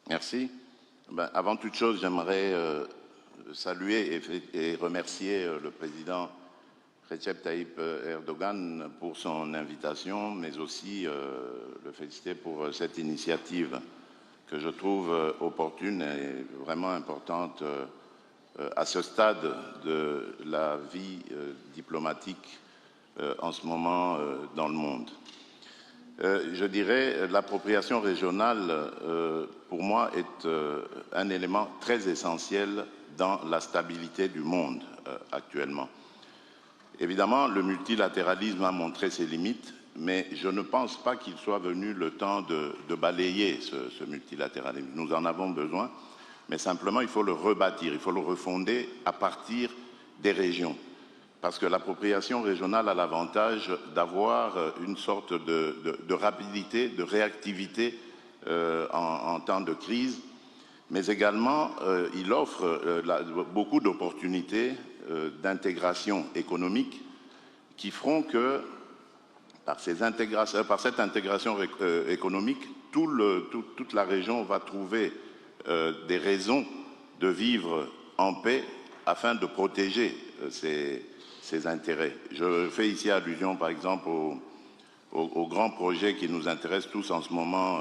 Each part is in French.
Merci. Avant toute chose, j'aimerais saluer et remercier le président Recep Tayyip Erdogan pour son invitation, mais aussi le féliciter pour cette initiative que je trouve opportune et vraiment importante à ce stade de la vie diplomatique en ce moment dans le monde. Je dirais l'appropriation régionale, pour moi, est un élément très essentiel dans la stabilité du monde actuellement. Évidemment, le multilatéralisme a montré ses limites, mais je ne pense pas qu'il soit venu le temps de balayer ce multilatéralisme. Nous en avons besoin, mais simplement il faut le rebâtir, il faut le refonder à partir des régions. Parce que l'appropriation régionale a l'avantage d'avoir une sorte de rapidité, de réactivité en temps de crise, mais également il offre beaucoup d'opportunités d'intégration économique qui feront que par cette intégration économique, toute la région va trouver des raisons de vivre en paix afin de protéger ses intérêts. Je fais ici allusion par exemple aux grands projets qui nous intéressent tous en ce moment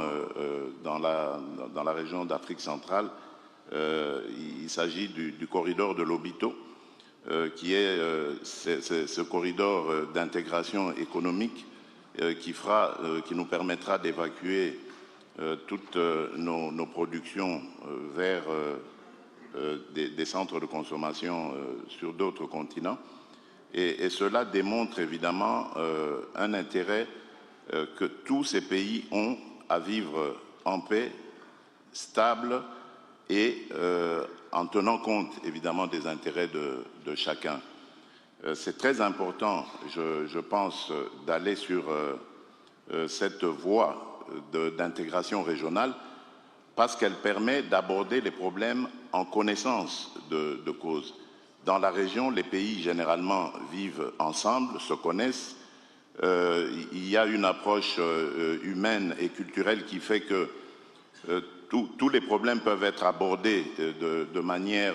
dans la région d'Afrique centrale. Il s'agit du corridor de Lobito, qui est ce corridor d'intégration économique qui nous permettra d'évacuer toutes nos productions vers des centres de consommation sur d'autres continents. Et cela démontre évidemment un intérêt que tous ces pays ont à vivre en paix, stable et en tenant compte évidemment des intérêts de chacun. C'est très important, je pense, d'aller sur cette voie d'intégration régionale parce qu'elle permet d'aborder les problèmes en connaissance de cause. Dans la région, les pays généralement vivent ensemble, se connaissent. Il y a une approche humaine et culturelle qui fait que tous les problèmes peuvent être abordés de manière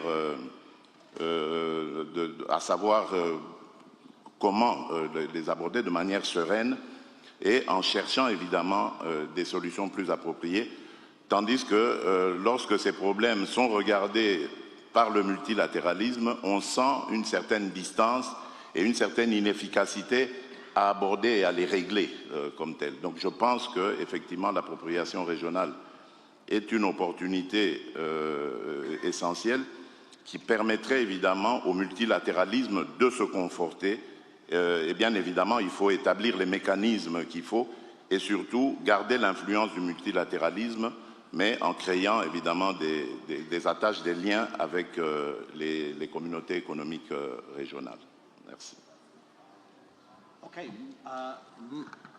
à savoir comment les aborder de manière sereine et en cherchant évidemment des solutions plus appropriées. Tandis que lorsque ces problèmes sont regardés par le multilatéralisme, on sent une certaine distance et une certaine inefficacité à aborder et à les régler comme telles. Donc je pense qu'effectivement l'appropriation régionale est une opportunité essentielle qui permettrait évidemment au multilatéralisme de se conforter. Et bien évidemment, il faut établir les mécanismes qu'il faut et surtout garder l'influence du multilatéralisme, mais en créant évidemment des attaches, des liens avec les communautés économiques régionales. Merci. Okay.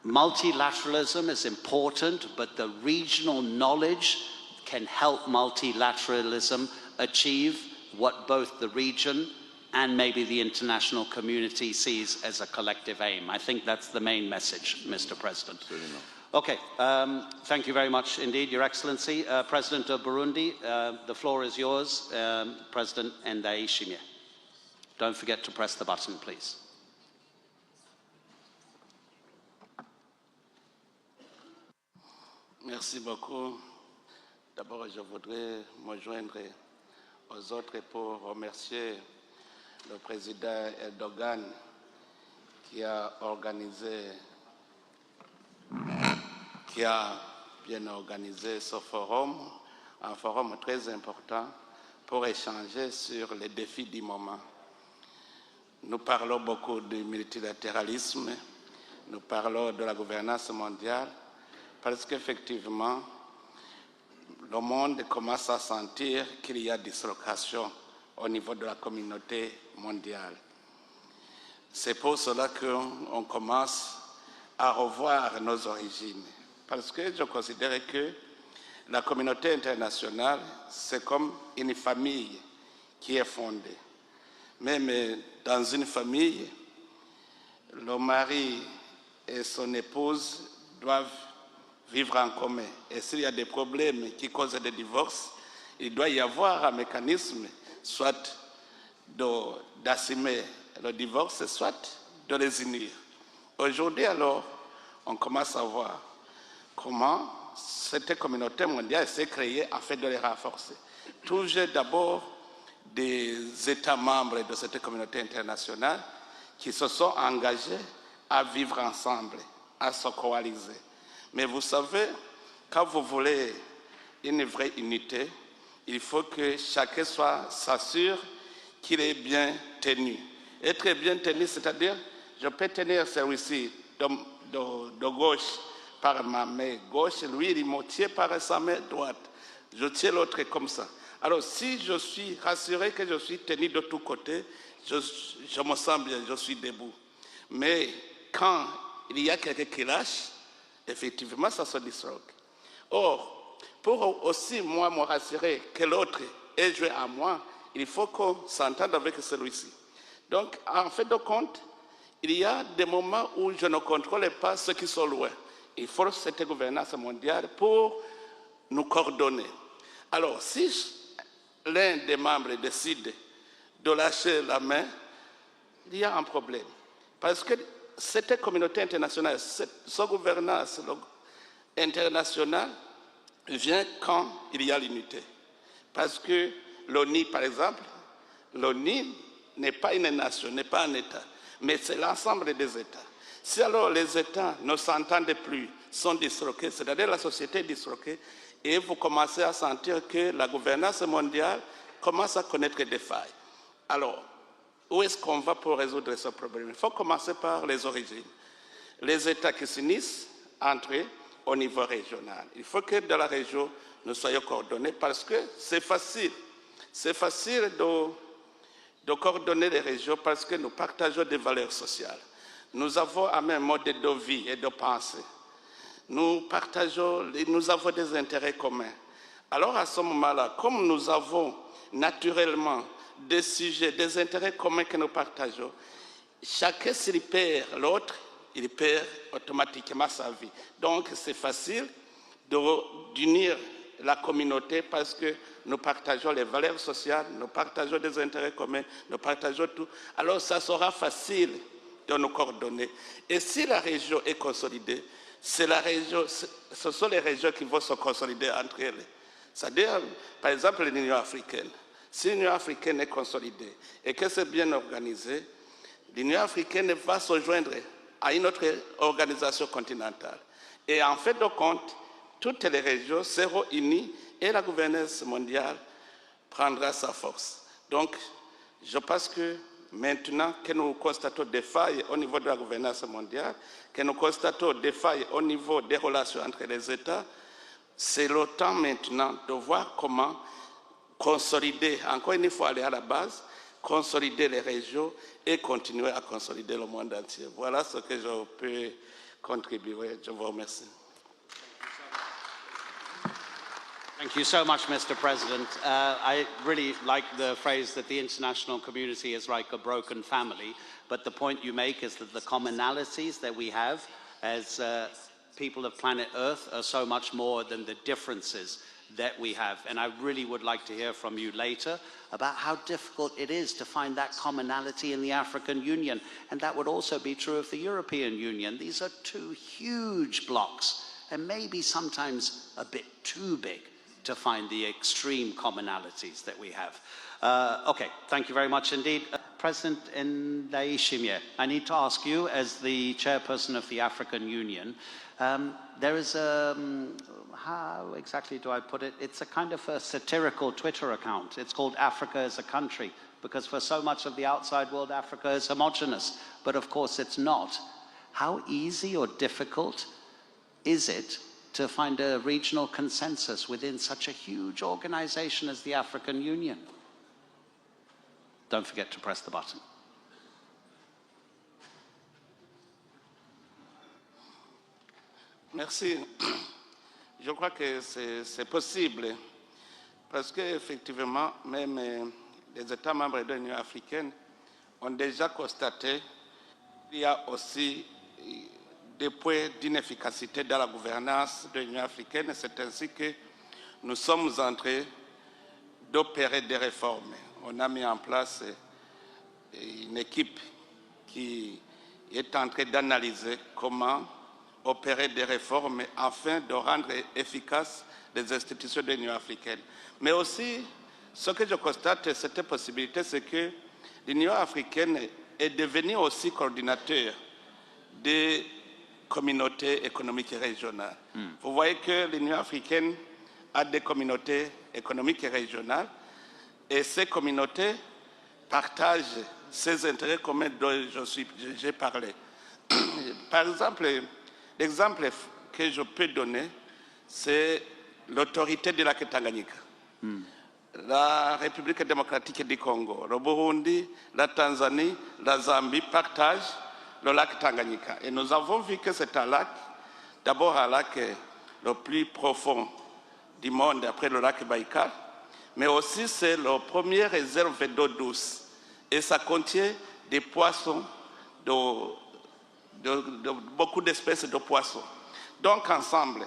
Multilateralism is important, but the regional knowledge can help multilateralism achieve what both the region and maybe the international community sees as a collective aim. I think that's the main message, Mr. President. Absolument. Okay, thank you very much indeed, Your Excellency. President of Burundi, the floor is yours, President Ndayishimiye. Don't forget to press the button, please. Merci beaucoup. D'abord, je voudrais me joindre aux autres pour remercier le président Erdogan qui a bien organisé ce forum, un forum très important pour échanger sur les défis du moment. Nous parlons beaucoup du multilatéralisme, nous parlons de la gouvernance mondiale, parce qu'effectivement, le monde commence à sentir qu'il y a dislocation au niveau de la communauté mondiale. C'est pour cela qu'on commence à revoir nos origines. Parce que je considère que la communauté internationale, c'est comme une famille qui est fondée. Même dans une famille, le mari et son épouse doivent vivre en commun. Et s'il y a des problèmes qui causent des divorces, il doit y avoir un mécanisme, soit d'assumer le divorce, soit de les unir. Aujourd'hui, alors, on commence à voir comment cette communauté mondiale s'est créée afin de les renforcer. Toujours d'abord des États membres de cette communauté internationale qui se sont engagés à vivre ensemble, à se coaliser. Mais vous savez, quand vous voulez une vraie unité, il faut que chacun s'assure qu'il est bien tenu. Être bien tenu, c'est-à-dire, je peux tenir celui-ci de gauche par ma main gauche, lui, il me tient par sa main droite. Je tiens l'autre comme ça. Alors, si je suis rassuré que je suis tenu de tous côtés, je me sens bien, je suis debout. Mais quand il y a quelqu'un qui lâche, effectivement, ça se disloque. Or, pour aussi, moi, me rassurer que l'autre est joué à moi, il faut qu'on s'entende avec celui-ci. Donc, en fait de compte, il y a des moments où je ne contrôle pas ceux qui sont loin. Il faut cette gouvernance mondiale pour nous coordonner. Alors, si l'un des membres décide de lâcher la main, il y a un problème. Parce que cette communauté internationale, cette gouvernance internationale vient quand il y a l'unité. Parce que l'ONU, par exemple, l'ONU n'est pas une nation, n'est pas un État, mais c'est l'ensemble des États. Si alors les États ne s'entendent plus, sont disloqués, c'est-à-dire la société est disloquée, et vous commencez à sentir que la gouvernance mondiale commence à connaître des failles. Alors, où est-ce qu'on va pour résoudre ce problème? Il faut commencer par les origines. Les États qui s'unissent entre eux au niveau régional. Il faut que dans la région, nous soyons coordonnés parce que c'est facile. C'est facile de coordonner les régions parce que nous partageons des valeurs sociales. Nous avons un même mode de vie et de pensée. Nous avons des intérêts communs. Alors à ce moment-là, comme nous avons naturellement des sujets, des intérêts communs que nous partageons, chacun s'il perd l'autre, il perd automatiquement sa vie. Donc c'est facile d'unir la communauté parce que nous partageons les valeurs sociales, nous partageons des intérêts communs, nous partageons tout. Alors ça sera facile de nous coordonner. Et si la région est consolidée, ce sont les régions qui vont se consolider entre elles. C'est-à-dire, par exemple, l'Union africaine. Si l'Union africaine est consolidée et que c'est bien organisé, l'Union africaine va se joindre à une autre organisation continentale. Et en fait de compte, toutes les régions seront unies et la gouvernance mondiale prendra sa force. Donc, je pense que maintenant que nous constatons des failles au niveau de la gouvernance mondiale, que nous constatons des failles au niveau des relations entre les États, c'est le temps maintenant de voir comment consolider, encore une fois aller à la base, consolider les régions et continuer à consolider le monde entier. Voilà ce que je peux contribuer. Je vous remercie. Thank you so much, Mr. President. I really like the phrase that the international community is like a broken family, but the point you make is that the commonalities that we have as people of planet Earth are so much more than the differences that we have. And I really would like to hear from you later about how difficult it is to find that commonality in the African Union. And that would also be true of the European Union. These are two huge blocks, and maybe sometimes a bit too big to find the extreme commonalities that we have. Okay, thank you very much indeed. President Ndayishimiye, I need to ask you, as the chairperson of the African Union, there is a, how exactly do I put it? It's a kind of a satirical Twitter account. It's called Africa as a Country, because for so much of the outside world, Africa is homogenous, but of course it's not. How easy or difficult is it to find a regional consensus within such a huge organization as the African Union? Don't forget to press the button. Merci. Je crois que c'est possible parce qu'effectivement, même les États membres de l'Union africaine ont déjà constaté qu'il y a aussi des points d'inefficacité dans la gouvernance de l'Union africaine. C'est ainsi que nous sommes en train d'opérer des réformes. On a mis en place une équipe qui est en train d'analyser comment opérer des réformes afin de rendre efficaces les institutions de l'Union africaine. Mais aussi, ce que je constate, cette possibilité, c'est que l'Union africaine est devenue aussi coordinateur des communautés économiques régionales. Vous voyez que l'Union africaine a des communautés économiques régionales et ces communautés partagent ces intérêts communs dont j'ai parlé. Par exemple, l'exemple que je peux donner, c'est l'autorité du lac Tanganyika. La République démocratique du Congo, le Burundi, la Tanzanie, la Zambie partagent le lac Tanganyika. Et nous avons vu que c'est un lac, d'abord un lac le plus profond du monde après le lac Baïkal, mais aussi c'est la première réserve d'eau douce. Et ça contient des poissons, beaucoup d'espèces de poissons. Donc ensemble,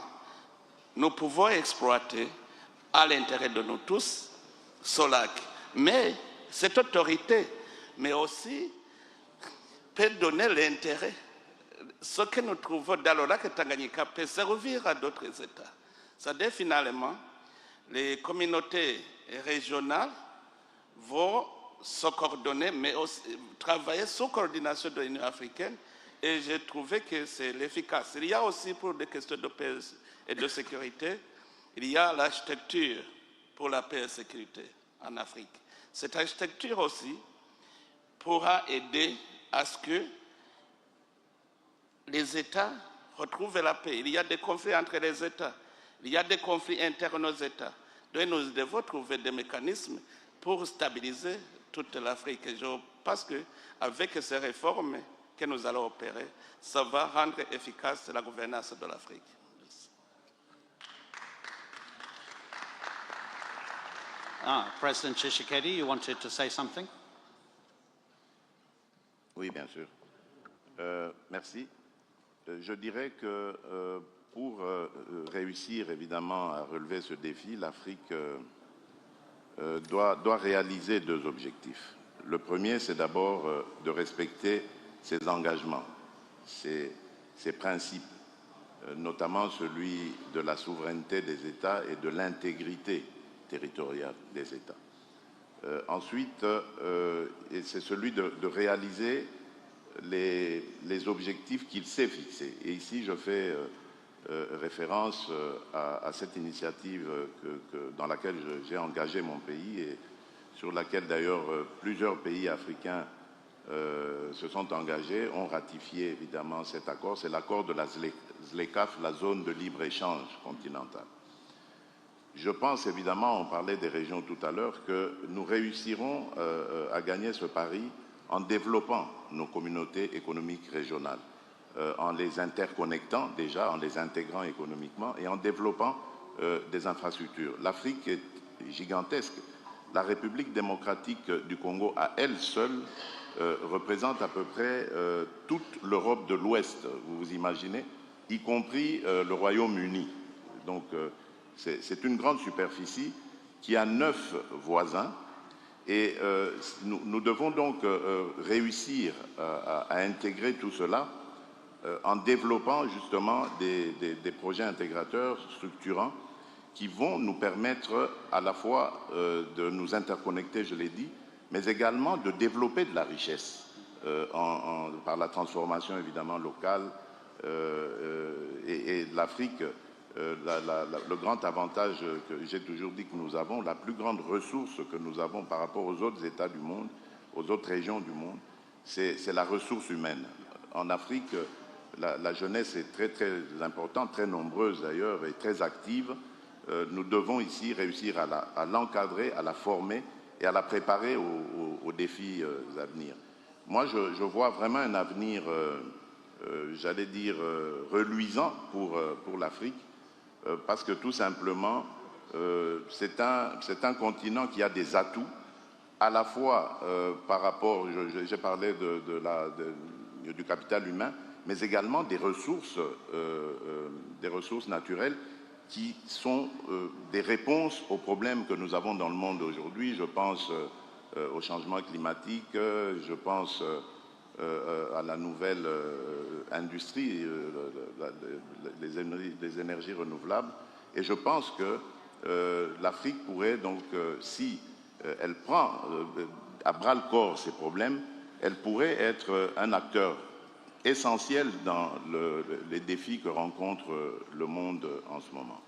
nous pouvons exploiter à l'intérêt de nous tous ce lac. Mais cette autorité, mais aussi peut donner l'intérêt. Ce que nous trouvons dans le lac Tanganyika peut servir à d'autres États. C'est-à-dire finalement, les communautés régionales vont se coordonner, mais aussi travailler sous coordination de l'Union africaine. Et j'ai trouvé que c'est l'efficace. Il y a aussi pour des questions de paix et de sécurité, il y a l'architecture pour la paix et la sécurité en Afrique. Cette architecture aussi pourra aider à ce que les États retrouvent la paix. Il y a des conflits entre les États. Il y a des conflits internes aux États. Donc nous devons trouver des mécanismes pour stabiliser toute l'Afrique. Je pense qu'avec ces réformes que nous allons opérer, ça va rendre efficace la gouvernance de l'Afrique. President Tshisekedi, you wanted to say something? Oui, bien sûr. Merci. Je dirais que pour réussir évidemment à relever ce défi, l'Afrique doit réaliser deux objectifs. Le premier, c'est d'abord de respecter ses engagements, ses principes, notamment celui de la souveraineté des États et de l'intégrité territoriale des États. Ensuite, c'est celui de réaliser les objectifs qu'il s'est fixés. Et ici, je fais référence à cette initiative dans laquelle j'ai engagé mon pays et sur laquelle d'ailleurs plusieurs pays africains se sont engagés, ont ratifié évidemment cet accord. C'est l'accord de la ZLECAf, la zone de libre-échange continentale. Je pense évidemment, on parlait des régions tout à l'heure, que nous réussirons à gagner ce pari en développant nos communautés économiques régionales, en les interconnectant déjà, en les intégrant économiquement et en développant des infrastructures. L'Afrique est gigantesque. La République démocratique du Congo, à elle seule, représente à peu près toute l'Europe de l'Ouest, vous vous imaginez, y compris le Royaume-Uni. Donc, c'est une grande superficie qui a 9 voisins et nous devons donc réussir à intégrer tout cela en développant justement des projets intégrateurs structurants qui vont nous permettre à la fois de nous interconnecter, je l'ai dit, mais également de développer de la richesse par la transformation évidemment locale et l'Afrique. Le grand avantage que j'ai toujours dit que nous avons, la plus grande ressource que nous avons par rapport aux autres États du monde, aux autres régions du monde, c'est la ressource humaine. En Afrique, la jeunesse est très très importante, très nombreuse d'ailleurs et très active. Nous devons ici réussir à l'encadrer, à la former et à la préparer aux défis à venir. Moi, je vois vraiment un avenir, j'allais dire, reluisant pour l'Afrique. Parce que tout simplement, c'est un continent qui a des atouts, à la fois par rapport, j'ai parlé du capital humain, mais également des ressources naturelles qui sont des réponses aux problèmes que nous avons dans le monde aujourd'hui. Je pense au changement climatique, je pense à la nouvelle industrie, les énergies renouvelables. Et je pense que l'Afrique pourrait donc, si elle prend à bras-le-corps ces problèmes, elle pourrait être un acteur essentiel dans les défis que rencontre le monde en ce moment.